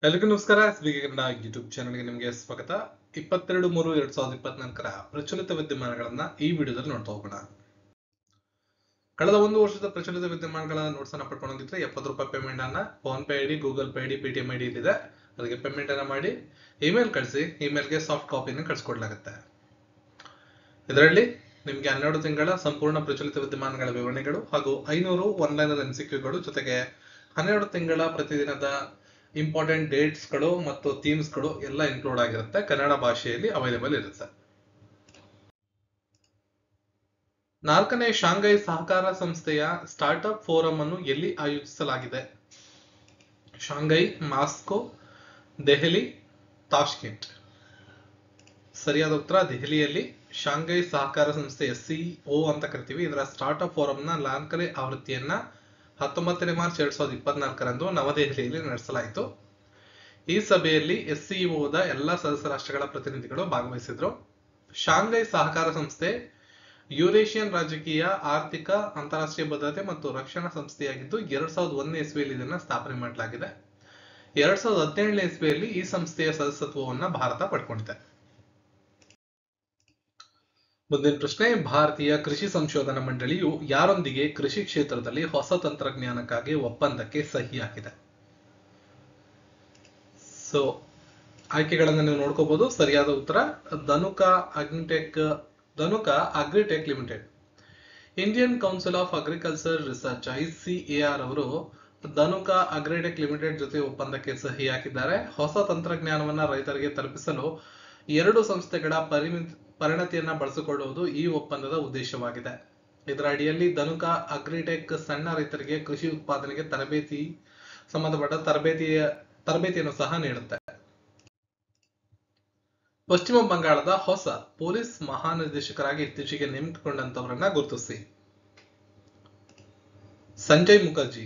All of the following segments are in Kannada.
ಎಲ್ರಿಗೂ ನಮಸ್ಕಾರ. ಕನ್ನಡ ಯೂಟ್ಯೂಬ್ ಚಾನಲ್ಗೆ ನಿಮಗೆ ಸ್ವಾಗತ. 22/3/2024 ಪ್ರಚಲಿತ ವಿದ್ಯಮಾನಗಳನ್ನ ಈ ವಿಡಿಯೋದಲ್ಲಿ ನೋಡ್ತಾ ಹೋಗೋಣ. ಕಳೆದ ಒಂದು ವರ್ಷದ ಪ್ರಚಲಿತ ವಿದ್ಯಮಾನಗಳನ್ನ ನೋಟ್ಸ್ ಅನ್ನ ಪಡ್ಕೊಂಡಿದ್ರೆ 70 ರೂಪಾಯಿ ಪೇಮೆಂಟ್ ಅನ್ನ phone pay ID, Google pay ID, Paytm ID ಇದೆ. ಅದಕ್ಕೆ ಪೇಮೆಂಟ್ ಅನ್ನ ಮಾಡಿ ಇಮೇಲ್ ಕಳಿಸಿ. ಇಮೇಲ್ಗೆ ಸಾಫ್ಟ್ ಕಾಪಿನ ಕಳಿಸ್ಕೊಡ್ಲಾಗುತ್ತೆ. ಇದರಲ್ಲಿ ನಿಮಗೆ 12 ತಿಂಗಳ ಸಂಪೂರ್ಣ ಪ್ರಚಲಿತ ವಿದ್ಯಮಾನಗಳ ವಿವರಣೆಗಳು ಹಾಗೂ 500 ಆನ್ಲೈನ್ MCQಗಳು ಜೊತೆಗೆ 12 ತಿಂಗಳ ಪ್ರತಿದಿನದ ಇಂಪಾರ್ಟೆಂಟ್ ಡೇಟ್ಸ್ಗಳು ಮತ್ತು ಥೀಮ್ಸ್ಗಳು ಎಲ್ಲ ಇನ್ಕ್ಲೂಡ್ ಆಗಿರುತ್ತೆ. ಕನ್ನಡ ಭಾಷೆಯಲ್ಲಿ ಅವೈಲೇಬಲ್ ಇರುತ್ತೆ. 4ನೇ ಶಾಂಘೈ ಸಹಕಾರ ಸಂಸ್ಥೆಯ ಸ್ಟಾರ್ಟ್ಅಪ್ ಫೋರಂ ಅನ್ನು ಎಲ್ಲಿ ಆಯೋಜಿಸಲಾಗಿದೆ? Shanghai, Moscow, Delhi, Tashkent. ಸರಿಯಾದ ಉತ್ತರ ದೆಹಲಿಯಲ್ಲಿ ಶಾಂಘೈ ಸಹಕಾರ ಸಂಸ್ಥೆ SCO ಅಂತ ಕರಿತೀವಿ. ಇದರ ಸ್ಟಾರ್ಟ್ಅಪ್ ಫೋರಂನ 4ನೇ ಆವೃತ್ತಿಯನ್ನ 19 ಮಾರ್ಚ್ 2024 ನವದೆಹಲಿಯಲ್ಲಿ ನಡೆಸಲಾಯಿತು. ಈ ಸಭೆಯಲ್ಲಿ SCOದ ಎಲ್ಲಾ ಸದಸ್ಯ ರಾಷ್ಟ್ರಗಳ ಪ್ರತಿನಿಧಿಗಳು ಭಾಗವಹಿಸಿದ್ರು. ಶಾಂಘೈ ಸಹಕಾರ ಸಂಸ್ಥೆ ಯುರೇಷಿಯನ್ ರಾಜಕೀಯ, ಆರ್ಥಿಕ, ಅಂತಾರಾಷ್ಟ್ರೀಯ ಭದ್ರತೆ ಮತ್ತು ರಕ್ಷಣಾ ಸಂಸ್ಥೆಯಾಗಿದ್ದು 2001ನೇ ಇಸ್ವಿಯಲ್ಲಿ ಇದನ್ನ ಸ್ಥಾಪನೆ ಮಾಡಲಾಗಿದೆ. 2017ನೇ ಇಸ್ವಿಯಲ್ಲಿ ಈ ಸಂಸ್ಥೆಯ ಸದಸ್ಯತ್ವವನ್ನ ಭಾರತ ಪಡ್ಕೊಂಡಿದೆ. ಮುಂದಿನ ಪ್ರಶ್ನೆ, ಭಾರತೀಯ ಕೃಷಿ ಸಂಶೋಧನಾ ಮಂಡಳಿಯು ಯಾರೊಂದಿಗೆ ಕೃಷಿ ಕ್ಷೇತ್ರದಲ್ಲಿ ಹೊಸ ತಂತ್ರಜ್ಞಾನಕ್ಕಾಗಿ ಒಪ್ಪಂದಕ್ಕೆ ಸಹಿ ಹಾಕಿದೆ? ಸೊ ಆಯ್ಕೆಗಳನ್ನು ನೀವು ನೋಡ್ಕೋಬಹುದು. ಸರಿಯಾದ ಉತ್ತರ Dhanuka agritech limited. Indian council of agriculture research ICAR ಅವರು ಧನುಕಾ ಅಗ್ರಿಟೆಕ್ ಲಿಮಿಟೆಡ್ ಜೊತೆ ಒಪ್ಪಂದಕ್ಕೆ ಸಹಿ ಹಾಕಿದ್ದಾರೆ. ಹೊಸ ತಂತ್ರಜ್ಞಾನವನ್ನ ರೈತರಿಗೆ ತಲುಪಿಸಲು ಎರಡು ಸಂಸ್ಥೆಗಳ ಪರಿಣತಿಯನ್ನ ಬಳಸಿಕೊಳ್ಳುವುದು ಈ ಒಪ್ಪಂದದ ಉದ್ದೇಶವಾಗಿದೆ. ಇದರ ಅಡಿಯಲ್ಲಿ ಧನುಕಾ ಅಗ್ರಿಟೆಕ್ ಸಣ್ಣ ರೈತರಿಗೆ ಕೃಷಿ ಉತ್ಪಾದನೆಗೆ ಸಂಬಂಧಪಟ್ಟ ತರಬೇತಿಯನ್ನು ಸಹ ನೀಡುತ್ತೆ. ಪಶ್ಚಿಮ ಬಂಗಾಳದ ಹೊಸ ಪೊಲೀಸ್ ಮಹಾನಿರ್ದೇಶಕರಾಗಿ ಇತ್ತೀಚೆಗೆ ನೇಮಕಗೊಂಡಂತವರನ್ನ ಗುರುತಿಸಿ. ಸಂಜಯ್ ಮುಖರ್ಜಿ.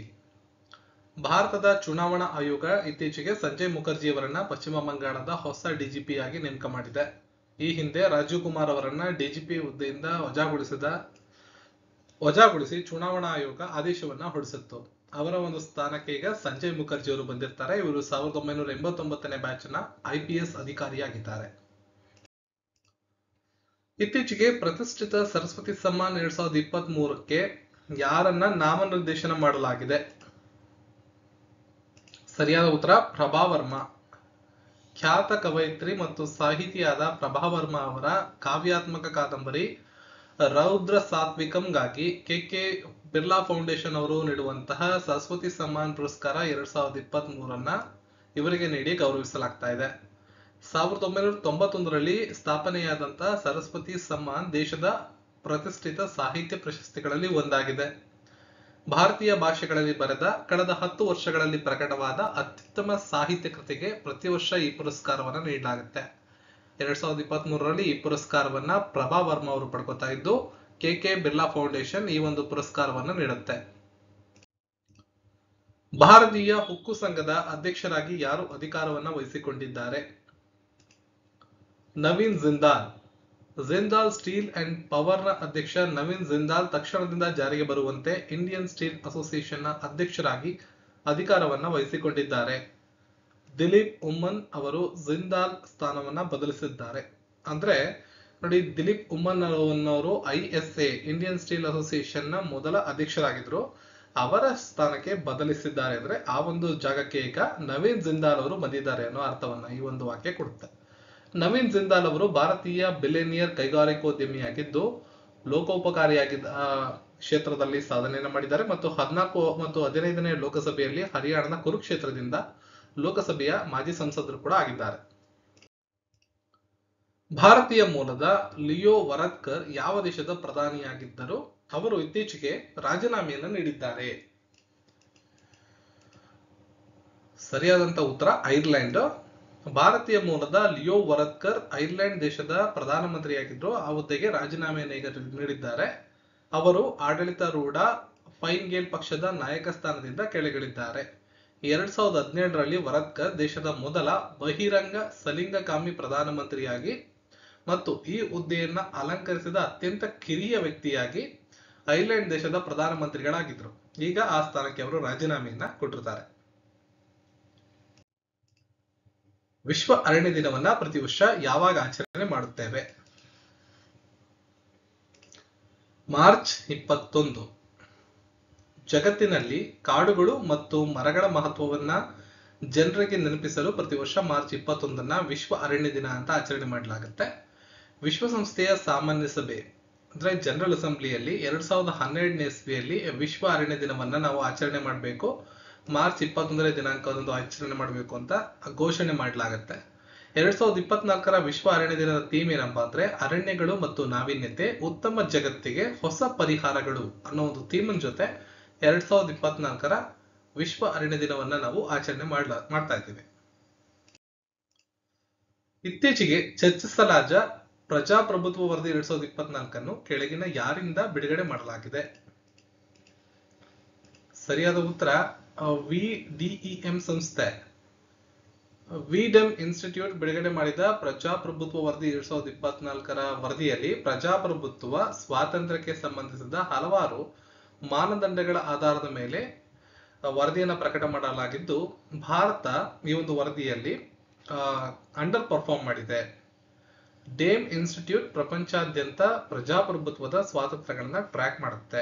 ಭಾರತದ ಚುನಾವಣಾ ಆಯೋಗ ಇತ್ತೀಚೆಗೆ ಸಂಜಯ್ ಮುಖರ್ಜಿ ಅವರನ್ನ ಪಶ್ಚಿಮ ಬಂಗಾಳದ ಹೊಸ DGP ಆಗಿ ನೇಮಕ ಮಾಡಿದೆ. ಈ ಹಿಂದೆ ರಾಜೀವ್ ಕುಮಾರ್ ಅವರನ್ನ DGP ಹುದ್ದೆಯಿಂದ ವಜಾಗೊಳಿಸಿ ಚುನಾವಣಾ ಆಯೋಗ ಆದೇಶವನ್ನ ಹೊರಡಿಸಿತ್ತು. ಅವರ ಒಂದು ಸ್ಥಾನಕ್ಕೆ ಈಗ ಸಂಜಯ್ ಮುಖರ್ಜಿ ಅವರು ಬಂದಿರ್ತಾರೆ. ಇವರು 1989ನೇ ಬ್ಯಾಚ್ನ IPS ಅಧಿಕಾರಿಯಾಗಿದ್ದಾರೆ. ಇತ್ತೀಚೆಗೆ ಪ್ರತಿಷ್ಠಿತ ಸರಸ್ವತಿ ಸಮ್ಮಾನ್ 2023ಕ್ಕೆ ಯಾರನ್ನ ನಾಮನಿರ್ದೇಶನ ಮಾಡಲಾಗಿದೆ? ಸರಿಯಾದ ಉತ್ತರ ಪ್ರಭಾ ವರ್ಮಾ. ಖ್ಯಾತ ಕವಯಿತ್ರಿ ಮತ್ತು ಸಾಹಿತಿಯಾದ ಪ್ರಭಾ ವರ್ಮಾ ಅವರ ಕಾವ್ಯಾತ್ಮಕ ಕಾದಂಬರಿ ರೌದ್ರ ಸಾತ್ವಿಕಂಗಾಗಿ KK ಬಿರ್ಲಾ ಫೌಂಡೇಶನ್ ಅವರು ನೀಡುವಂತಹ ಸರಸ್ವತಿ ಸಮ್ಮಾನ್ ಪುರಸ್ಕಾರ 2023 ಇವರಿಗೆ ನೀಡಿ ಗೌರವಿಸಲಾಗ್ತಾ ಇದೆ. 1991ರಲ್ಲಿ ಸ್ಥಾಪನೆಯಾದಂತಹ ಸರಸ್ವತಿ ಸಮ್ಮಾನ್ ದೇಶದ ಪ್ರತಿಷ್ಠಿತ ಸಾಹಿತ್ಯ ಪ್ರಶಸ್ತಿಗಳಲ್ಲಿ ಒಂದಾಗಿದೆ. ಭಾರತೀಯ ಭಾಷೆಗಳಲ್ಲಿ ಬರೆದ ಕಳೆದ 10 ವರ್ಷಗಳಲ್ಲಿ ಪ್ರಕಟವಾದ ಅತ್ಯುತ್ತಮ ಸಾಹಿತ್ಯ ಕೃತಿಗೆ ಪ್ರತಿ ವರ್ಷ ಈ ಪುರಸ್ಕಾರವನ್ನ ನೀಡಲಾಗುತ್ತೆ. 2023ರಲ್ಲಿ ಈ ಪುರಸ್ಕಾರವನ್ನ ಪ್ರಭಾ ವರ್ಮಾ ಅವರು ಪಡ್ಕೊತಾ ಇದ್ದು KK ಬಿರ್ಲಾ ಫೌಂಡೇಶನ್ ಈ ಒಂದು ಪುರಸ್ಕಾರವನ್ನ ನೀಡುತ್ತೆ. ಭಾರತೀಯ ಉಕ್ಕು ಸಂಘದ ಅಧ್ಯಕ್ಷರಾಗಿ ಯಾರು ಅಧಿಕಾರವನ್ನ ವಹಿಸಿಕೊಂಡಿದ್ದಾರೆ? Naveen Jindal. Jindal steel and power ನ ಅಧ್ಯಕ್ಷ ನವೀನ್ ಜಿಂದಾಲ್ ತಕ್ಷಣದಿಂದ ಜಾರಿಗೆ ಬರುವಂತೆ ಇಂಡಿಯನ್ ಸ್ಟೀಲ್ ಅಸೋಸಿಯೇಷನ್ ನ ಅಧ್ಯಕ್ಷರಾಗಿ ಅಧಿಕಾರವನ್ನ ವಹಿಸಿಕೊಂಡಿದ್ದಾರೆ. ದಿಲೀಪ್ ಉಮ್ಮನ್ ಅವರು ಜಿಂದಾಲ್ ಸ್ಥಾನವನ್ನ ಬದಲಿಸಿದ್ದಾರೆ. ಅಂದ್ರೆ ನೋಡಿ, ದಿಲೀಪ್ ಉಮ್ಮನ್ ಅವರು ISA ಇಂಡಿಯನ್ ಸ್ಟೀಲ್ ಅಸೋಸಿಯೇಷನ್ ನ ಮೊದಲ ಅಧ್ಯಕ್ಷರಾಗಿದ್ರು. ಅವರ ಸ್ಥಾನಕ್ಕೆ ಬದಲಿಸಿದ್ದಾರೆ ಅಂದ್ರೆ ಆ ಒಂದು ಜಾಗಕ್ಕೆ ಈಗ ನವೀನ್ ಜಿಂದಾಲ್ ಅವರು ಬಂದಿದ್ದಾರೆ ಅನ್ನೋ ಅರ್ಥವನ್ನ ಈ ಒಂದು ವಾಕ್ಯ ಕೊಡುತ್ತೆ. ನವೀನ್ ಜಿಂದಾಲ್ ಅವರು ಭಾರತೀಯ ಬಿಲಿಯನಿಯರ್ ಕೈಗಾರಿಕೋದ್ಯಮಿಯಾಗಿದ್ದು ಲೋಕೋಪಕಾರಿಯಾಗಿದ್ದ ಕ್ಷೇತ್ರದಲ್ಲಿ ಸಾಧನೆಯನ್ನು ಮಾಡಿದ್ದಾರೆ ಮತ್ತು 14 ಮತ್ತು 15ನೇ ಲೋಕಸಭೆಯಲ್ಲಿ ಹರಿಯಾಣದ ಕುರುಕ್ಷೇತ್ರದಿಂದ ಲೋಕಸಭೆಯ ಮಾಜಿ ಸಂಸದರು ಕೂಡ ಆಗಿದ್ದಾರೆ. ಭಾರತೀಯ ಮೂಲದ ಲಿಯೋ ವರದ್ಕರ್ ಯಾವ ದೇಶದ ಪ್ರಧಾನಿಯಾಗಿದ್ದರು? ಅವರು ಇತ್ತೀಚೆಗೆ ರಾಜೀನಾಮೆಯನ್ನು ನೀಡಿದ್ದಾರೆ. ಸರಿಯಾದಂತ ಉತ್ತರ ಐರ್ಲೆಂಡ್. ಭಾರತೀಯ ಮೂಲದ ಲಿಯೋ ವರದ್ಕರ್ ಐರ್ಲೆಂಡ್ ದೇಶದ ಪ್ರಧಾನಮಂತ್ರಿಯಾಗಿದ್ರು. ಆ ಹುದ್ದೆಗೆ ರಾಜೀನಾಮೆಯನ್ನು ಈಗ ನೀಡಿದ್ದಾರೆ. ಅವರು ಆಡಳಿತಾರೂಢ ಫೈನ್ ಗೇಲ್ ಪಕ್ಷದ ನಾಯಕ ಸ್ಥಾನದಿಂದ ಕೆಳಗಿಳಿದ್ದಾರೆ. 2017ರಲ್ಲಿ ವರದ್ಕರ್ ದೇಶದ ಮೊದಲ ಬಹಿರಂಗ ಸಲಿಂಗಕಾಮಿ ಪ್ರಧಾನಮಂತ್ರಿಯಾಗಿ ಮತ್ತು ಈ ಹುದ್ದೆಯನ್ನ ಅಲಂಕರಿಸಿದ ಅತ್ಯಂತ ಕಿರಿಯ ವ್ಯಕ್ತಿಯಾಗಿ ಐರ್ಲೆಂಡ್ ದೇಶದ ಪ್ರಧಾನಮಂತ್ರಿಗಳಾಗಿದ್ರು. ಈಗ ಆ ಸ್ಥಾನಕ್ಕೆ ಅವರು ರಾಜೀನಾಮೆಯನ್ನ ಕೊಟ್ಟಿರ್ತಾರೆ. ವಿಶ್ವ ಅರಣ್ಯ ದಿನವನ್ನ ಪ್ರತಿ ವರ್ಷ ಯಾವಾಗ ಆಚರಣೆ ಮಾಡುತ್ತೇವೆ? ಮಾರ್ಚ್ 21. ಜಗತ್ತಿನಲ್ಲಿ ಕಾಡುಗಳು ಮತ್ತು ಮರಗಳ ಮಹತ್ವವನ್ನ ಜನರಿಗೆ ನೆನಪಿಸಲು ಪ್ರತಿ ವರ್ಷ ಮಾರ್ಚ್ 21 ವಿಶ್ವ ಅರಣ್ಯ ದಿನ ಅಂತ ಆಚರಣೆ ಮಾಡಲಾಗುತ್ತೆ. ವಿಶ್ವಸಂಸ್ಥೆಯ ಸಾಮಾನ್ಯ ಸಭೆ ಅಂದ್ರೆ ಜನರಲ್ ಅಸೆಂಬ್ಲಿಯಲ್ಲಿ 2012ನೇ ಇಸ್ವಿಯಲ್ಲಿ ವಿಶ್ವ ಅರಣ್ಯ ದಿನವನ್ನ ನಾವು ಆಚರಣೆ ಮಾಡಬೇಕು, ಮಾರ್ಚ್ 21ನೇ ದಿನಾಂಕದಂದು ಆಚರಣೆ ಮಾಡಬೇಕು ಅಂತ ಘೋಷಣೆ ಮಾಡಲಾಗುತ್ತೆ. 2024 ವಿಶ್ವ ಅರಣ್ಯ ದಿನದ ಥೀಮ್ ಏನಪ್ಪಾ ಅಂದ್ರೆ ಅರಣ್ಯಗಳು ಮತ್ತು ನಾವೀನ್ಯತೆ, ಉತ್ತಮ ಜಗತ್ತಿಗೆ ಹೊಸ ಪರಿಹಾರಗಳು ಅನ್ನೋ ಒಂದು ಥೀಮ್ ಜೊತೆ 2024 ವಿಶ್ವ ಅರಣ್ಯ ದಿನವನ್ನ ನಾವು ಆಚರಣೆ ಮಾಡ್ತಾ ಇದ್ದೀವಿ. ಇತ್ತೀಚೆಗೆ ಚರ್ಚಿಸಲಾದ ಪ್ರಜಾಪ್ರಭುತ್ವ ವರದಿ 2024 ಕೆಳಗಿನ ಯಾರಿಂದ ಬಿಡುಗಡೆ ಮಾಡಲಾಗಿದೆ? ಸರಿಯಾದ ಉತ್ತರ ವಿಡಿಇಎಂ ಸಂಸ್ಥೆ. ವಿಡೆಮ್ ಇನ್ಸ್ಟಿಟ್ಯೂಟ್ ಬಿಡುಗಡೆ ಮಾಡಿದ ಪ್ರಜಾಪ್ರಭುತ್ವ ವರದಿ 2024 ವರದಿಯಲ್ಲಿ ಪ್ರಜಾಪ್ರಭುತ್ವ ಸ್ವಾತಂತ್ರ್ಯಕ್ಕೆ ಸಂಬಂಧಿಸಿದ ಹಲವಾರು ಮಾನದಂಡಗಳ ಆಧಾರದ ಮೇಲೆ ವರದಿಯನ್ನು ಪ್ರಕಟ ಮಾಡಲಾಗಿದ್ದು, ಭಾರತ ಈ ಒಂದು ವರದಿಯಲ್ಲಿ ಅಂಡರ್ ಪರ್ಫಾರ್ಮ್ ಮಾಡಿದೆ. ಡೇಮ್ ಇನ್ಸ್ಟಿಟ್ಯೂಟ್ ಪ್ರಪಂಚಾದ್ಯಂತ ಪ್ರಜಾಪ್ರಭುತ್ವದ ಸ್ವಾತಂತ್ರ್ಯಗಳನ್ನ ಟ್ರ್ಯಾಕ್ ಮಾಡುತ್ತೆ.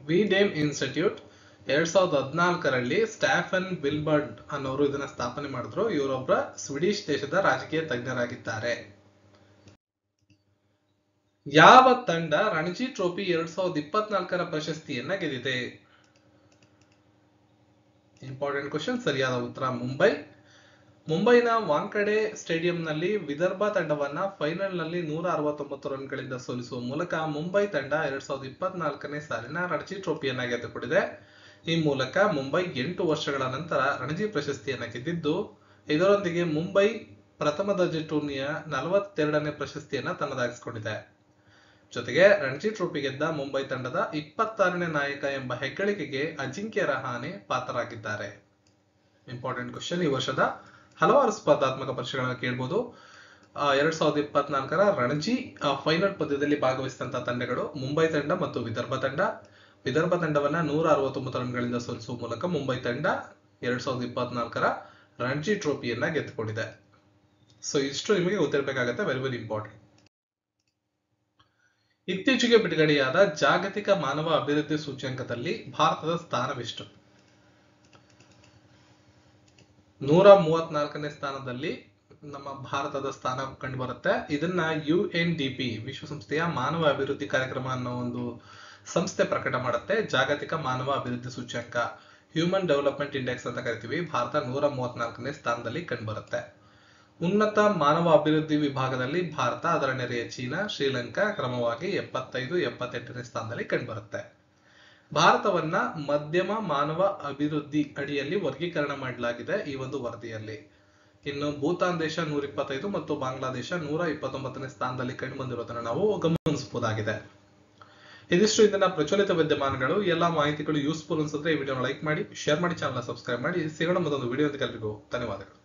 ವಿಡೆಮ್ ಇನ್ಸ್ಟಿಟ್ಯೂಟ್ 2014ರಲ್ಲಿ ಸ್ಟಾಫನ್ ವಿಲ್ಬರ್ಡ್ ಅನ್ನೋರು ಇದನ್ನ ಸ್ಥಾಪನೆ ಮಾಡಿದ್ರು. ಇವರೊಬ್ಬರ ಸ್ವೀಡಿಶ್ ದೇಶದ ರಾಜಕೀಯ ತಜ್ಞರಾಗಿದ್ದಾರೆ. ಯಾವ ತಂಡ ರಣಜಿ ಟ್ರೋಫಿ 2024 ಪ್ರಶಸ್ತಿಯನ್ನ ಗೆದ್ದಿದೆ? Important question. ಸರಿಯಾದ ಉತ್ತರ ಮುಂಬೈನ ವಾಂಖೆಡೆ ಸ್ಟೇಡಿಯಂನಲ್ಲಿ ವಿದರ್ಭ ತಂಡವನ್ನ ಫೈನಲ್ ನಲ್ಲಿ 169 ರನ್ಗಳಿಂದ ಸೋಲಿಸುವ ಮೂಲಕ ಮುಂಬೈ ತಂಡ 2024ನೇ ಸಾಲಿನ ರಣಜಿ ಟ್ರೋಫಿಯನ್ನ ಗೆದ್ದುಕೊಂಡಿದೆ. ಈ ಮೂಲಕ ಮುಂಬೈ 8 ವರ್ಷಗಳ ನಂತರ ರಣಜಿ ಪ್ರಶಸ್ತಿಯನ್ನ ಗೆದ್ದಿದ್ದು, ಇದರೊಂದಿಗೆ ಮುಂಬೈ ಪ್ರಥಮ ದರ್ಜೆ ಟೂರ್ನಿಯ 42ನೇ ಪ್ರಶಸ್ತಿಯನ್ನ ತನ್ನದಾಗಿಸಿಕೊಂಡಿದೆ. ಜೊತೆಗೆ ರಣಜಿ ಟ್ರೋಫಿ ಗೆದ್ದ ಮುಂಬೈ ತಂಡದ 26ನೇ ನಾಯಕ ಎಂಬ ಹೆಗ್ಗಳಿಕೆಗೆ ಅಜಿಂಕ್ಯ ರಹಾನೆ ಪಾತ್ರರಾಗಿದ್ದಾರೆ. Important question. ಈ ವರ್ಷದ ಹಲವಾರು ಸ್ಪರ್ಧಾತ್ಮಕ ಪರೀಕ್ಷೆಗಳನ್ನು ಕೇಳಬಹುದು. 2024 ರಣಜಿ ಫೈನಲ್ ಪಂದ್ಯದಲ್ಲಿ ಭಾಗವಹಿಸಿದಂತಹ ತಂಡಗಳು ಮುಂಬೈ ತಂಡ ಮತ್ತು ವಿದರ್ಭ ತಂಡ. ವಿದರ್ಭ ತಂಡವನ್ನ 169 ರನ್ಗಳಿಂದ ಸೋಲಿಸುವ ಮೂಲಕ ಮುಂಬೈ ತಂಡ 2024 ರಣಜಿ ಟ್ರೋಫಿಯನ್ನ ಗೆದ್ದುಕೊಂಡಿದೆ. ಸೊ ಇಷ್ಟು ನಿಮಗೆ ಗೊತ್ತಿರಬೇಕಾಗತ್ತೆ. Very very important. ಇತ್ತೀಚೆಗೆ ಬಿಡುಗಡೆಯಾದ ಜಾಗತಿಕ ಮಾನವ ಅಭಿವೃದ್ಧಿ ಸೂಚ್ಯಂಕದಲ್ಲಿ ಭಾರತದ ಸ್ಥಾನವೆಷ್ಟು? 134ನೇ ಸ್ಥಾನದಲ್ಲಿ ನಮ್ಮ ಭಾರತದ ಸ್ಥಾನ ಕಂಡು ಬರುತ್ತೆ. ಇದನ್ನ UNDP ವಿಶ್ವಸಂಸ್ಥೆಯ ಮಾನವ ಅಭಿವೃದ್ಧಿ ಕಾರ್ಯಕ್ರಮ ಅನ್ನೋ ಒಂದು ಸಂಸ್ಥೆ ಪ್ರಕಟ ಮಾಡುತ್ತೆ. ಜಾಗತಿಕ ಮಾನವ ಅಭಿವೃದ್ಧಿ ಸೂಚ್ಯಂಕ, ಹ್ಯೂಮನ್ ಡೆವಲಪ್ಮೆಂಟ್ ಇಂಡೆಕ್ಸ್ ಅಂತ ಕರಿತೀವಿ. ಭಾರತ 134ನೇ ಸ್ಥಾನದಲ್ಲಿ ಕಂಡು ಬರುತ್ತೆ. ಉನ್ನತ ಮಾನವ ಅಭಿವೃದ್ಧಿ ವಿಭಾಗದಲ್ಲಿ ಭಾರತ, ಅದರ ನೆರೆಯ ಚೀನಾ, ಶ್ರೀಲಂಕಾ ಕ್ರಮವಾಗಿ 75, 78ನೇ ಸ್ಥಾನದಲ್ಲಿ ಕಂಡುಬರುತ್ತೆ. ಭಾರತವನ್ನ ಮಧ್ಯಮ ಮಾನವ ಅಭಿವೃದ್ಧಿ ಅಡಿಯಲ್ಲಿ ವರ್ಗೀಕರಣ ಮಾಡಲಾಗಿದೆ ಈ ಒಂದು ವರದಿಯಲ್ಲಿ. ಇನ್ನು ಭೂತಾನ್ ದೇಶ 125 ಮತ್ತು ಬಾಂಗ್ಲಾದೇಶ 129ನೇ ಸ್ಥಾನದಲ್ಲಿ ಕಂಡು ಬಂದಿರೋದನ್ನ ನಾವು ಗಮನಿಸಬಹುದಾಗಿದೆ. ಇದಿಷ್ಟು ಇದನ್ನ ಪ್ರಚಲಿತ ವಿದ್ಯಮಾನಗಳು. ಎಲ್ಲಾ ಮಾಹಿತಿಗಳು ಯೂಸ್ಫುಲ್ ಅನ್ಸಿದ್ರೆ ಈ ವಿಡಿಯೋನ ಲೈಕ್ ಮಾಡಿ, ಶೇರ್ ಮಾಡಿ, ಚಾನಲ್ ಸಬ್ಸ್ಕ್ರೈಬ್ ಮಾಡಿ. ಸಿಗೋಣ ಮತ್ತೊಂದು ವಿಡಿಯೋ. ಧನ್ಯವಾದಗಳು.